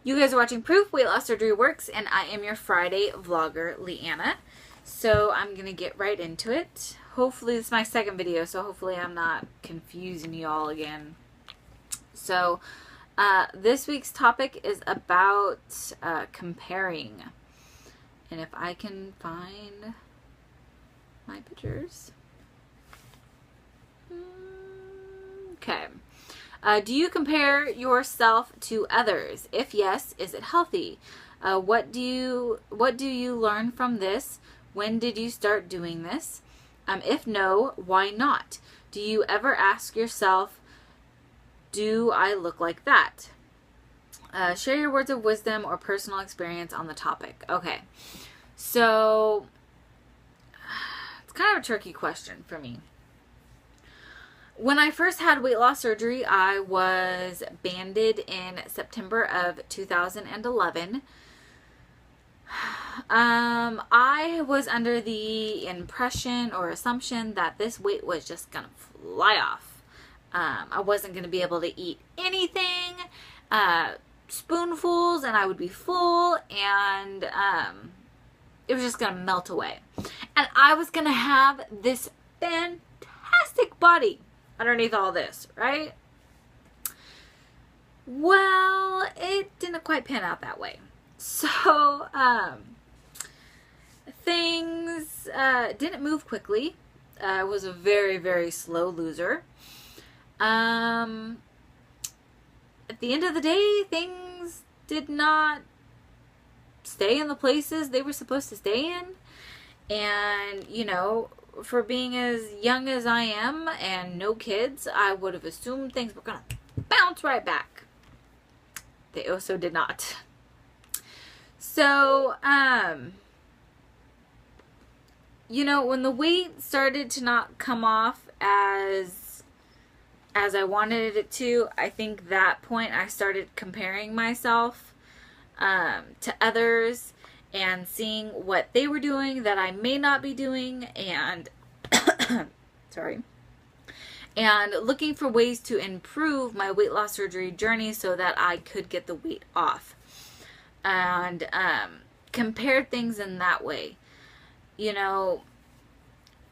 You guys are watching Proof Weight Loss Surgery Works, and I am your Friday vlogger, Leanna. So I'm going to get right into it. Hopefully, this is my second video, so hopefully I'm not confusing you all again. So, this week's topic is about comparing. And if I can find my pictures. Okay. Do you compare yourself to others? If yes, is it healthy? What do you learn from this? When did you start doing this? If no, why not? Do you ever ask yourself, do I look like that? Share your words of wisdom or personal experience on the topic. Okay, so it's kind of a tricky question for me. When I first had weight loss surgery, I was banded in September of 2011. I was under the impression or assumption that this weight was just going to fly off. I wasn't going to be able to eat anything, spoonfuls, and I would be full, and it was just going to melt away. And I was going to have this fantastic body underneath all this, right? Well, it didn't quite pan out that way. So, things didn't move quickly. I was a very, very slow loser. At the end of the day, things did not stay in the places they were supposed to stay in. And, you know, for being as young as I am and no kids, I would have assumed things were gonna bounce right back. They also did not. So, you know, when the weight started to not come off as I wanted it to, I think that point I started comparing myself to others and seeing what they were doing that I may not be doing, and sorry, and looking for ways to improve my weight loss surgery journey so that I could get the weight off, and compared things in that way. You know,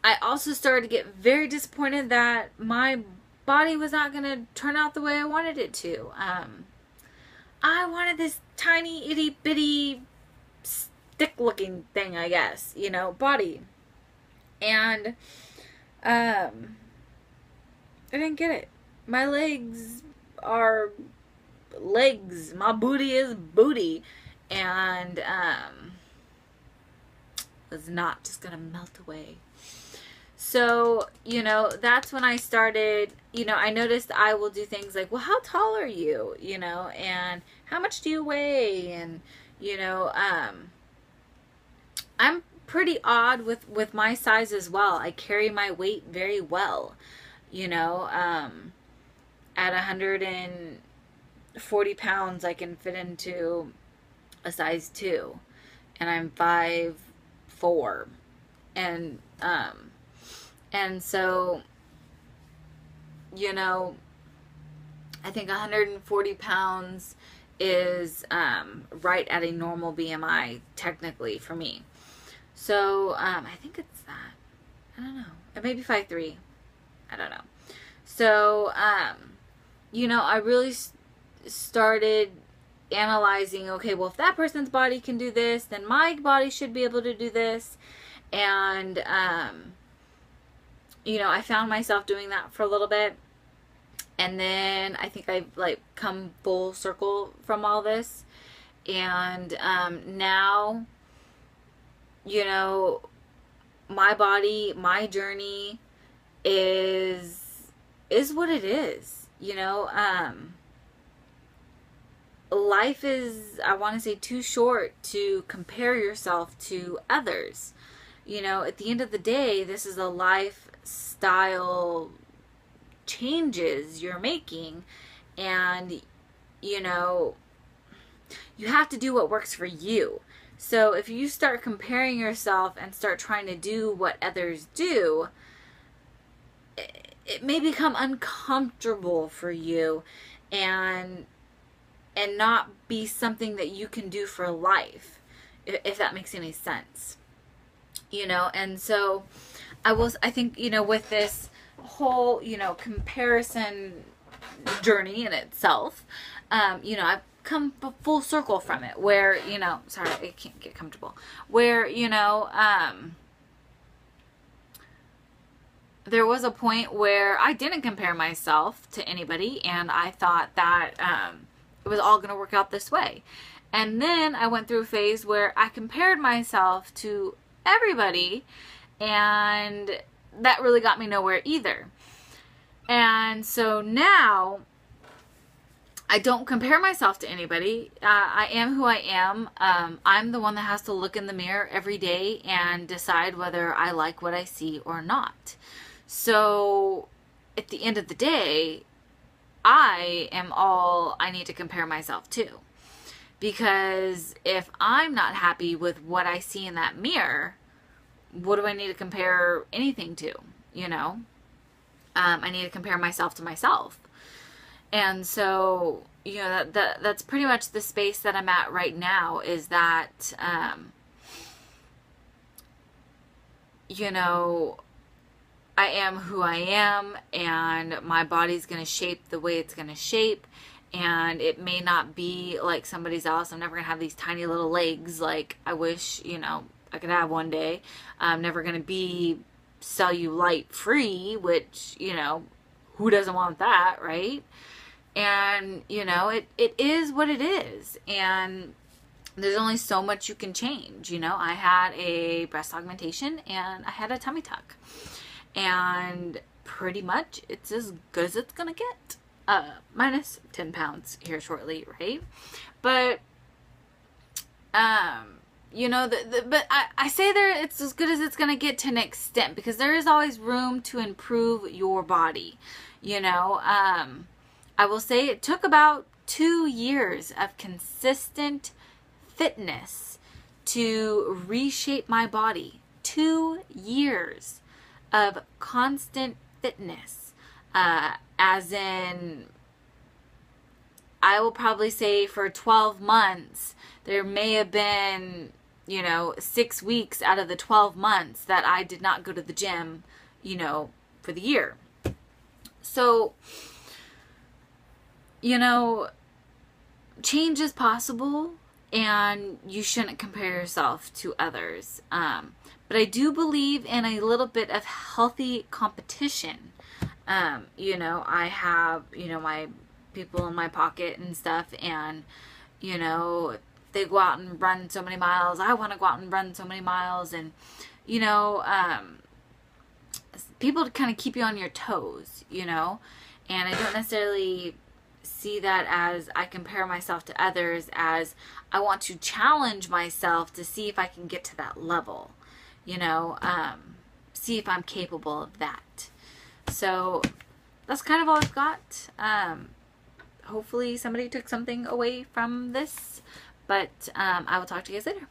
I also started to get very disappointed that my body was not going to turn out the way I wanted it to. I wanted this tiny itty bitty stick looking thing, I guess, you know, body. And I didn't get it. My legs are legs. My booty is booty. And it's not just gonna melt away. So, you know, that's when I started, you know, I noticed I will do things like, well, how tall are you? You know, and how much do you weigh? And, you know, I'm pretty odd with my size as well. I carry my weight very well, you know. At 140 pounds, I can fit into a size 2, and I'm 5'4", and so, you know, I think 140 pounds is right at a normal BMI technically for me. So, I think it's that. I don't know. It may be 5'3". I don't know. So, you know, I really started analyzing, okay, well, if that person's body can do this, then my body should be able to do this. And, you know, I found myself doing that for a little bit. And then I think I've, like, come full circle from all this. And, now, you know, my body, my journey is what it is, you know. Life is, I want to say, too short to compare yourself to others. You know, at the end of the day, this is a lifestyle changes you're making, and, you know, you have to do what works for you. So if you start comparing yourself and start trying to do what others do, it may become uncomfortable for you, and and not be something that you can do for life, if that makes any sense. You know, and so I think, you know, with this whole, you know, comparison journey in itself, you know, I've come full circle from it where, you know, sorry, I can't get comfortable, where, you know, there was a point where I didn't compare myself to anybody, and I thought that it was all going to work out this way. And then I went through a phase where I compared myself to everybody, and that really got me nowhere either. And so now I don't compare myself to anybody. I am who I am. I'm the one that has to look in the mirror every day and decide whether I like what I see or not. So at the end of the day, I am all I need to compare myself to. Because if I'm not happy with what I see in that mirror, what do I need to compare anything to? You know? I need to compare myself to myself. And so, you know, that's pretty much the space that I'm at right now, is that, you know, I am who I am, and my body's going to shape the way it's going to shape, and it may not be like somebody's else. I'm never going to have these tiny little legs like I wish, you know, I could have one day. I'm never going to be cellulite free, which, you know, who doesn't want that, right? And, you know, it is what it is. And there's only so much you can change. You know, I had a breast augmentation and I had a tummy tuck. And pretty much it's as good as it's going to get. Minus 10 pounds here shortly, right? But, you know, but I say there it's as good as it's going to get to an extent, because there is always room to improve your body. You know, I will say it took about 2 years of consistent fitness to reshape my body. 2 years of constant fitness. As in, I will probably say for 12 months, there may have been, you know, 6 weeks out of the 12 months that I did not go to the gym, you know, for the year. So, you know, change is possible, and you shouldn't compare yourself to others. But I do believe in a little bit of healthy competition. You know, I have, you know, my people in my pocket and stuff, and, you know, they go out and run so many miles. I want to go out and run so many miles, and, you know, people kind of keep you on your toes, you know, and I don't necessarily see that as I compare myself to others, as I want to challenge myself to see if I can get to that level, you know, see if I'm capable of that. So that's kind of all I've got. Hopefully somebody took something away from this, but I will talk to you guys later.